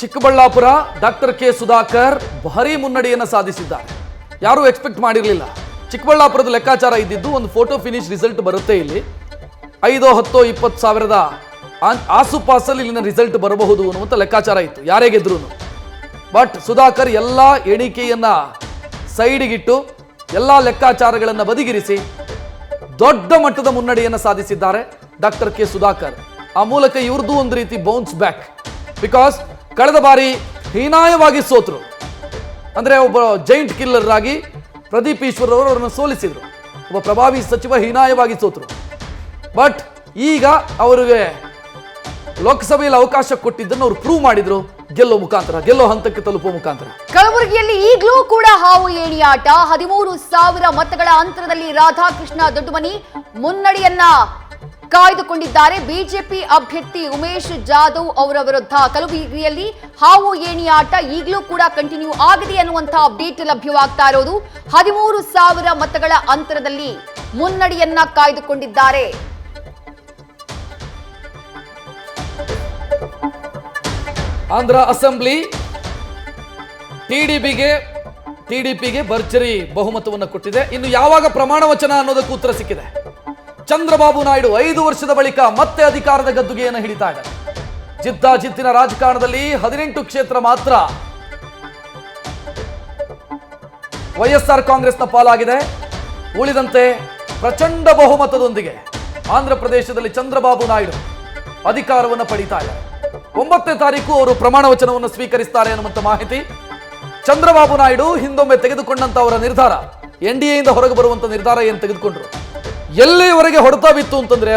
Chikkaballapur doctor K Sudhakar ಭಾರಿ ಮುನ್ನಡೆಯನ್ನು ಸಾಧಿಸಿದ್ದಾರೆ. ಯಾರೂ ಎಕ್ಸ್ಪೆಕ್ಟ್ ಮಾಡಿರಲಿಲ್ಲ. ಚಿಕ್ಕಬಳ್ಳಾಪುರದ ಲೆಕ್ಕಾಚಾರ ಇದ್ದಿದ್ದು ಒಂದು ಫೋಟೋ ಫಿನಿಶ್ ರಿಸಲ್ಟ್ ಬರುತ್ತೆ, ಇಲ್ಲಿ 5, 10, 20 ಸಾವಿರದ ಆಸುಪಾಸಲ್ಲಿ ಇಲ್ಲಿನ ರಿಸಲ್ಟ್ ಬರಬಹುದು ಅನ್ನುವಂಥ ಲೆಕ್ಕಾಚಾರ ಇತ್ತು ಯಾರೇ ಗೆದ್ರೂ. ಬಟ್ ಸುಧಾಕರ್ ಎಲ್ಲ ಎಣಿಕೆಯನ್ನ ಸೈಡಿಗಿಟ್ಟು ಎಲ್ಲ ಲೆಕ್ಕಾಚಾರಗಳನ್ನು ಬದಿಗಿರಿಸಿ ದೊಡ್ಡ ಮಟ್ಟದ ಮುನ್ನಡೆಯನ್ನು ಸಾಧಿಸಿದ್ದಾರೆ ಡಾಕ್ಟರ್ ಕೆ ಸುಧಾಕರ್. ಆ ಮೂಲಕ ಇವ್ರದ್ದು ಒಂದು ರೀತಿ ಬೌನ್ಸ್ ಬ್ಯಾಕ್. ಬಿಕಾಸ್ ಕಳೆದ ಬಾರಿ ಹೀನಾಯವಾಗಿ ಸೋತರು. ಅಂದ್ರೆ ಒಬ್ಬ ಜೈಂಟ್ ಕಿಲ್ಲರ್ ಆಗಿ ಪ್ರದೀಪ್ ಈಶ್ವರ್ ಅವರು ಅವರನ್ನು ಸೋಲಿಸಿದ್ರು. ಒಬ್ಬ ಪ್ರಭಾವಿ ಸಚಿವ ಹೀನಾಯವಾಗಿ ಸೋತರು. ಬಟ್ ಈಗ ಅವರಿಗೆ ಲೋಕಸಭೆಯಲ್ಲಿ ಅವಕಾಶ ಕೊಟ್ಟಿದ್ದನ್ನು ಅವರು ಪ್ರೂವ್ ಮಾಡಿದ್ರು ಗೆಲ್ಲೋ ಹಂತಕ್ಕೆ ತಲುಪುವ ಮುಖಾಂತರ. ಕಲಬುರಗಿಯಲ್ಲಿ ಈಗಲೂ ಕೂಡ ಹಾವು ಏಣಿಯಾಟ. 13,000 ಮತಗಳ ಅಂತರದಲ್ಲಿ ರಾಧಾಕೃಷ್ಣ ದೊಡ್ಡಮನಿ ಮುನ್ನಡೆಯನ್ನ ಕಾಯ್ದುಕೊಂಡಿದ್ದಾರೆ. ಬಿಜೆಪಿ ಅಭ್ಯರ್ಥಿ ಉಮೇಶ್ ಜಾಧವ್ ಅವರ ವಿರುದ್ಧ ಕಲಬುರಗಿಯಲ್ಲಿ ಹಾವು ಏಣಿಯಾಟ ಈಗಲೂ ಕೂಡ ಕಂಟಿನ್ಯೂ ಆಗಿದೆ ಅನ್ನುವಂತಹ ಅಪ್ಡೇಟ್ ಲಭ್ಯವಾಗ್ತಾ ಇರೋದು. 13,000 ಮತಗಳ ಅಂತರದಲ್ಲಿ ಮುನ್ನಡೆಯನ್ನ ಕಾಯ್ದುಕೊಂಡಿದ್ದಾರೆ. ಆಂಧ್ರ ಅಸೆಂಬ್ಲಿ ಟಿಡಿಪಿಗೆ ಭರ್ಜರಿ ಬಹುಮತವನ್ನು ಕೊಟ್ಟಿದೆ. ಇನ್ನು ಯಾವಾಗ ಪ್ರಮಾಣ ವಚನ ಅನ್ನೋದಕ್ಕೂ ಉತ್ತರ ಸಿಕ್ಕಿದೆ. ಚಂದ್ರಬಾಬು ನಾಯ್ಡು 5 ವರ್ಷದ ಬಳಿಕ ಮತ್ತೆ ಅಧಿಕಾರದ ಗದ್ದುಗೆಯನ್ನು ಹಿಡಿತಾ ಇದ್ದಾರೆ. ಜಿದ್ದಾಜಿದ್ದಿನ ರಾಜಕಾರಣದಲ್ಲಿ 18 ಕ್ಷೇತ್ರ ಮಾತ್ರ ವೈಎಸ್ಆರ್ ಕಾಂಗ್ರೆಸ್ನ ಪಾಲಾಗಿದೆ. ಉಳಿದಂತೆ ಪ್ರಚಂಡ ಬಹುಮತದೊಂದಿಗೆ ಆಂಧ್ರ ಪ್ರದೇಶದಲ್ಲಿ ಚಂದ್ರಬಾಬು ನಾಯ್ಡು ಅಧಿಕಾರವನ್ನು ಪಡೀತಾ ಇದ್ದಾರೆ. 9ನೇ ತಾರೀಕು ಅವರು ಪ್ರಮಾಣ ವಚನವನ್ನು ಸ್ವೀಕರಿಸುತ್ತಾರೆ ಅನ್ನುವಂಥ ಮಾಹಿತಿ. ಚಂದ್ರಬಾಬು ನಾಯ್ಡು ಹಿಂದೊಮ್ಮೆ ತೆಗೆದುಕೊಂಡಂತ ಅವರ ನಿರ್ಧಾರ, NDAಯಿಂದ ಹೊರಗೆ ಬರುವಂತ ನಿರ್ಧಾರ ಏನು ತೆಗೆದುಕೊಂಡ್ರು, ಎಲ್ಲಿವರೆಗೆ ಹೊಡೆತ ಬಿತ್ತು ಅಂತಂದ್ರೆ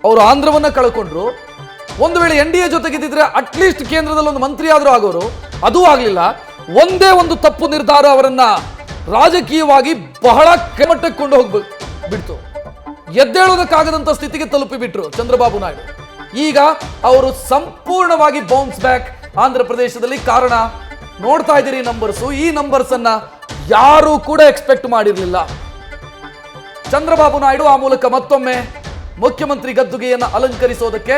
ಅವರು ಆಂಧ್ರವನ್ನ ಕಳ್ಕೊಂಡ್ರು. ಒಂದು ವೇಳೆ NDA ಜೊತೆಗಿದ್ದಿದ್ರೆ ಅಟ್ಲೀಸ್ಟ್ ಕೇಂದ್ರದಲ್ಲಿ ಒಂದು ಮಂತ್ರಿ ಆದ್ರೂ ಆಗೋರು, ಅದೂ ಆಗ್ಲಿಲ್ಲ. ಒಂದೇ ಒಂದು ತಪ್ಪು ನಿರ್ಧಾರ ಅವರನ್ನ ರಾಜಕೀಯವಾಗಿ ಬಹಳ ಕೆಮಟ್ಟಕ್ಕೆ ಕೊಂಡು ಹೋಗ್ಬಿಡ್ತು. ಎದ್ದೇಳೋದಕ್ಕಾಗದಂತ ಸ್ಥಿತಿಗೆ ತಲುಪಿಬಿಟ್ರು ಚಂದ್ರಬಾಬು ನಾಯ್ಡು. ಈಗ ಅವರು ಸಂಪೂರ್ಣವಾಗಿ ಬೌನ್ಸ್ ಬ್ಯಾಕ್ ಆಂಧ್ರ ಪ್ರದೇಶದಲ್ಲಿ. ಕಾರಣ ನೋಡ್ತಾ ಇದ್ದೀರಿ ನಂಬರ್ಸ್. ಈ ನಂಬರ್ಸ್ ಅನ್ನ ಯಾರು ಕೂಡ ಎಕ್ಸ್ಪೆಕ್ಟ್ ಮಾಡಿರಲಿಲ್ಲ. ಚಂದ್ರಬಾಬು ನಾಯ್ಡು ಆ ಮೂಲಕ ಮತ್ತೊಮ್ಮೆ ಮುಖ್ಯಮಂತ್ರಿ ಗದ್ದುಗೆಯನ್ನು ಅಲಂಕರಿಸೋದಕ್ಕೆ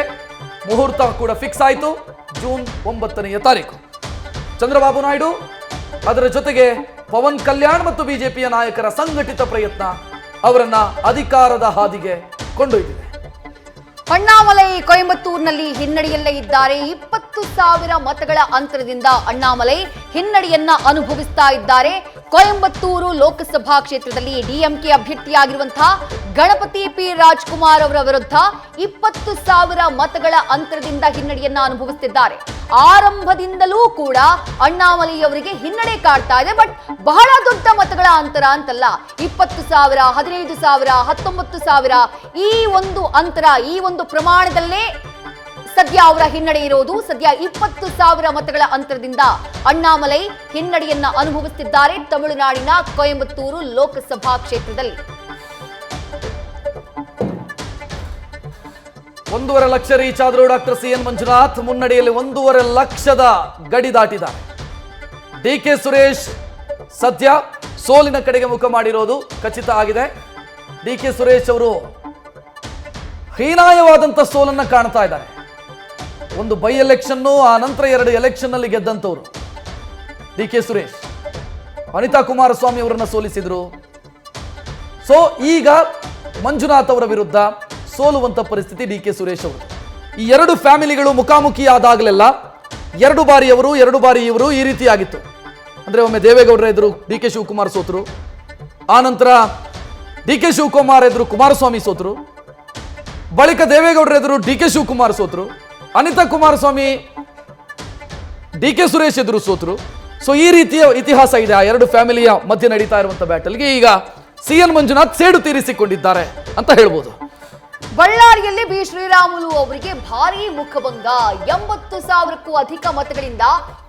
ಮುಹೂರ್ತ ಕೂಡ ಫಿಕ್ಸ್ ಆಯಿತು. ಜೂನ್ 9ನೇ ತಾರೀಕು ಚಂದ್ರಬಾಬು ನಾಯ್ಡು, ಅದರ ಜೊತೆಗೆ ಪವನ್ ಕಲ್ಯಾಣ್ ಮತ್ತು ಬಿಜೆಪಿಯ ನಾಯಕರ ಸಂಘಟಿತ ಪ್ರಯತ್ನ ಅವರನ್ನ ಅಧಿಕಾರದ ಹಾದಿಗೆ ಕೊಂಡೊಯ್ದಿದೆ. ಅಣ್ಣಾಮಲೈ ಕೊಯಂಬತ್ತೂರಿನಲ್ಲಿ ಹಿನ್ನಡೆಯಲ್ಲೇ ಇದ್ದಾರೆ. 20,000 ಮತಗಳ ಅಂತರದಿಂದ ಅಣ್ಣಾಮಲೈ ಹಿನ್ನಡೆಯನ್ನ ಅನುಭವಿಸ್ತಾ ಇದ್ದಾರೆ. ಕೊಯಂಬತ್ತೂರು ಲೋಕಸಭಾ ಕ್ಷೇತ್ರದಲ್ಲಿ ಡಿಎಂಕೆ ಅಭ್ಯರ್ಥಿಯಾಗಿರುವಂತಹ ಗಣಪತಿ ಪಿ ರಾಜ್ಕುಮಾರ್ ಅವರ ವಿರುದ್ಧ 20,000 ಮತಗಳ ಅಂತರದಿಂದ ಹಿನ್ನಡೆಯನ್ನ ಅನುಭವಿಸುತ್ತಿದ್ದಾರೆ. ಆರಂಭದಿಂದಲೂ ಕೂಡ ಅಣ್ಣಾಮಲೈ ಅವರಿಗೆ ಹಿನ್ನಡೆ ಕಾಡ್ತಾ ಇದೆ. ಬಟ್ ಬಹಳ ದೊಡ್ಡ ಮತಗಳ ಅಂತರ ಅಂತಲ್ಲ. 20,000, 15,000, 19,000 ಈ ಒಂದು ಅಂತರ, ಈ ಒಂದು ಪ್ರಮಾಣದಲ್ಲೇ ಸದ್ಯ ಅವರ ಹಿನ್ನಡೆ ಇರೋದು. ಸದ್ಯ 20,000 ಮತಗಳ ಅಂತರದಿಂದ ಅಣ್ಣಾಮಲೈ ಹಿನ್ನಡೆಯನ್ನ ಅನುಭವಿಸುತ್ತಿದ್ದಾರೆ ತಮಿಳುನಾಡಿನ ಕೊಯಂಬತ್ತೂರು ಲೋಕಸಭಾ ಕ್ಷೇತ್ರದಲ್ಲಿ. 1.5 ಲಕ್ಷ ರೀಚ್ ಆದರೂ ಡಾಕ್ಟರ್ CN ಮಂಜುನಾಥ್ ಮುನ್ನಡೆಯಲ್ಲಿ 1.5 ಲಕ್ಷದ ಗಡಿ ದಾಟಿದ್ದಾರೆ. DK ಸುರೇಶ್ ಸದ್ಯ ಸೋಲಿನ ಕಡೆಗೆ ಮುಖ ಮಾಡಿರೋದು ಖಚಿತ ಆಗಿದೆ. DK ಸುರೇಶ್ ಅವರು ಹೀನಾಯವಾದಂತ ಸೋಲನ್ನ ಕಾಣ್ತಾ ಇದ್ದಾರೆ. ಒಂದು ಬೈ ಎಲೆಕ್ಷನ್, ಆ ನಂತರ 2 ಎಲೆಕ್ಷನ್ ನಲ್ಲಿ ಗೆದ್ದಂತವರು DK ಸುರೇಶ್. ಅನಿತಾ ಕುಮಾರಸ್ವಾಮಿ ಅವರನ್ನ ಸೋಲಿಸಿದ್ರು. ಸೊ ಈಗ ಮಂಜುನಾಥ್ ಅವರ ವಿರುದ್ಧ ಸೋಲುವಂತ ಪರಿಸ್ಥಿತಿ DK ಸುರೇಶ್ ಅವರು. ಈ 2 ಫ್ಯಾಮಿಲಿಗಳು ಮುಖಾಮುಖಿ ಆದಾಗಲೆಲ್ಲ 2 ಬಾರಿ ಅವರು 2 ಬಾರಿ ಇವರು ಈ ರೀತಿಯಾಗಿತ್ತು. ಅಂದ್ರೆ ಒಮ್ಮೆ ದೇವೇಗೌಡರ ಎದುರು DK ಶಿವಕುಮಾರ್ ಸೋತರು, ಆ ನಂತರ DK ಶಿವಕುಮಾರ್ ಎದುರು ಕುಮಾರಸ್ವಾಮಿ ಸೋತರು, ಬಳಿಕ ದೇವೇಗೌಡರ ಎದುರು DK ಶಿವಕುಮಾರ್ ಸೋತರು, ಅನಿತಾ ಕುಮಾರಸ್ವಾಮಿ DK ಸುರೇಶ್ ಎದುರು ಸೋತರು. ಸೊ ಈ ರೀತಿಯ ಇತಿಹಾಸ ಇದೆ ಆ 2 ಫ್ಯಾಮಿಲಿಯ ಮಧ್ಯೆ ನಡೀತಾ ಇರುವಂತ ಬ್ಯಾಟಲ್ಗೆ. ಈಗ CN ಮಂಜುನಾಥ್ ಸೇಡು ತೀರಿಸಿಕೊಂಡಿದ್ದಾರೆ ಅಂತ ಹೇಳ್ಬೋದು. ಬಳ್ಳಾರಿಯಲ್ಲಿ ಬಿ ಶ್ರೀರಾಮುಲು ಅವರಿಗೆ ಭಾರೀ ಮುಖಭಂಗ. 80,000ಕ್ಕೂ ಅಧಿಕ ಮತಗಳಿಂದ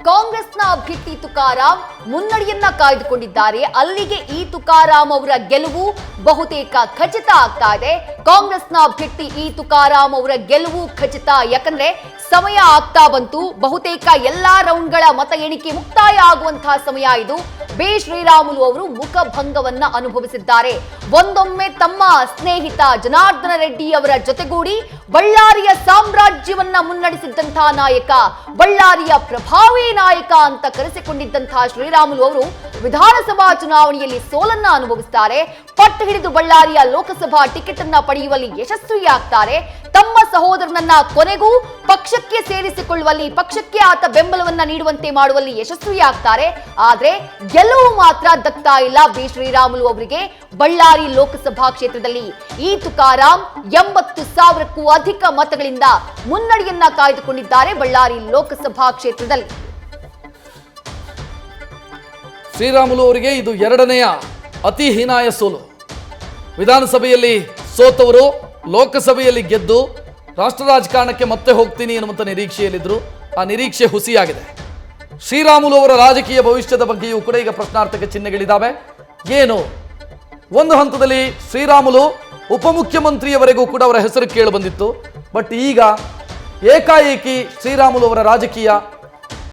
ಕಾಂಗ್ರೆಸ್ನ ಅಭ್ಯರ್ಥಿ ತುಕಾರಾಂ ಮುನ್ನಡೆಯನ್ನ ಕಾಯ್ದುಕೊಂಡಿದ್ದಾರೆ. ಅಲ್ಲಿಗೆ ಈ ತುಕಾರಾಂ ಅವರ ಗೆಲುವು ಬಹುತೇಕ ಖಚಿತ ಆಗ್ತಾ ಇದೆ. ಕಾಂಗ್ರೆಸ್ನ ಅಭ್ಯರ್ಥಿ ಈ ತುಕಾರಾಂ ಅವರ ಗೆಲುವು ಖಚಿತ. ಯಾಕಂದ್ರೆ ಸಮಯ ಆಗ್ತಾ ಬಂತು. ಬಹುತೇಕ ಎಲ್ಲಾ ರೌಂಡ್ಗಳ ಮತ ಎಣಿಕೆ ಮುಕ್ತಾಯ ಆಗುವಂತಹ ಸಮಯ ಇದು. ಬಿ ಶ್ರೀರಾಮುಲು ಅವರು ಮುಖಭಂಗವನ್ನ ಅನುಭವಿಸಿದ್ದಾರೆ. ಒಂದೊಮ್ಮೆ ತಮ್ಮ ಸ್ನೇಹಿತ ಜನಾರ್ದನ ರೆಡ್ಡಿ ಅವರ ಜೊತೆಗೂಡಿ ಬಳ್ಳಾರಿಯ ಸಾಮ್ರಾಜ್ಯವನ್ನ ಮುನ್ನಡೆಸಿದ್ದಂತಹ ನಾಯಕ, ಬಳ್ಳಾರಿಯ ಪ್ರಭಾವಿ ನಾಯಕ ಅಂತ ಕರೆಸಿಕೊಂಡಿದ್ದಂತಹ ಶ್ರೀರಾಮುಲು ಅವರು ವಿಧಾನಸಭಾ ಚುನಾವಣೆಯಲ್ಲಿ ಸೋಲನ್ನ ಅನುಭವಿಸುತ್ತಾರೆ. ಪಟ್ಟು ಹಿಡಿದು ಬಳ್ಳಾರಿಯ ಲೋಕಸಭಾ ಟಿಕೆಟ್ ಅನ್ನ ಪಡೆಯುವಲ್ಲಿ ಯಶಸ್ವಿಯಾಗ್ತಾರೆ. ತಮ್ಮ ಸಹೋದರನನ್ನ ಕೊನೆಗೂ ಪಕ್ಷಕ್ಕೆ ಸೇರಿಸಿಕೊಳ್ಳುವಲ್ಲಿ, ಪಕ್ಷಕ್ಕೆ ಆತ ಬೆಂಬಲವನ್ನ ನೀಡುವಂತೆ ಮಾಡುವಲ್ಲಿ ಯಶಸ್ವಿಯಾಗ್ತಾರೆ. ಆದ್ರೆ ಗೆಲುವು ಮಾತ್ರ ದಕ್ತಾ ಇಲ್ಲ ಬಿ ಶ್ರೀರಾಮುಲು ಅವರಿಗೆ. ಬಳ್ಳಾರಿ ಲೋಕಸಭಾ ಕ್ಷೇತ್ರದಲ್ಲಿ ಈ ತುಕಾರಾಂ 80,000ಕ್ಕೂ ಅಧಿಕ ಮತಗಳಿಂದ ಮುನ್ನಡೆಯನ್ನ ಕಾಯ್ದುಕೊಂಡಿದ್ದಾರೆ ಬಳ್ಳಾರಿ ಲೋಕಸಭಾ ಕ್ಷೇತ್ರದಲ್ಲಿ. ಶ್ರೀರಾಮುಲು ಅವರಿಗೆ ಇದು ಎರಡನೆಯ ಅತಿ ಹೀನಾಯ ಸೋಲು. ವಿಧಾನಸಭೆಯಲ್ಲಿ ಸೋತವರು ಲೋಕಸಭೆಯಲ್ಲಿ ಗೆದ್ದು ರಾಷ್ಟ್ರ ರಾಜಕಾರಣಕ್ಕೆ ಮತ್ತೆ ಹೋಗ್ತೀನಿ ಎನ್ನುವಂಥ ನಿರೀಕ್ಷೆಯಲ್ಲಿದ್ದರು. ಆ ನಿರೀಕ್ಷೆ ಹುಸಿಯಾಗಿದೆ. ಶ್ರೀರಾಮುಲು ಅವರ ರಾಜಕೀಯ ಭವಿಷ್ಯದ ಬಗ್ಗೆಯೂ ಕೂಡ ಈಗ ಪ್ರಶ್ನಾರ್ಥಕ ಚಿಹ್ನೆಗಳಿದ್ದಾವೆ. ಏನು, ಒಂದು ಹಂತದಲ್ಲಿ ಶ್ರೀರಾಮುಲು ಉಪಮುಖ್ಯಮಂತ್ರಿಯವರೆಗೂ ಕೂಡ ಅವರ ಹೆಸರು ಕೇಳಿ ಬಂದಿತ್ತು. ಬಟ್ ಈಗ ಏಕಾಏಕಿ ಶ್ರೀರಾಮುಲು ಅವರ ರಾಜಕೀಯ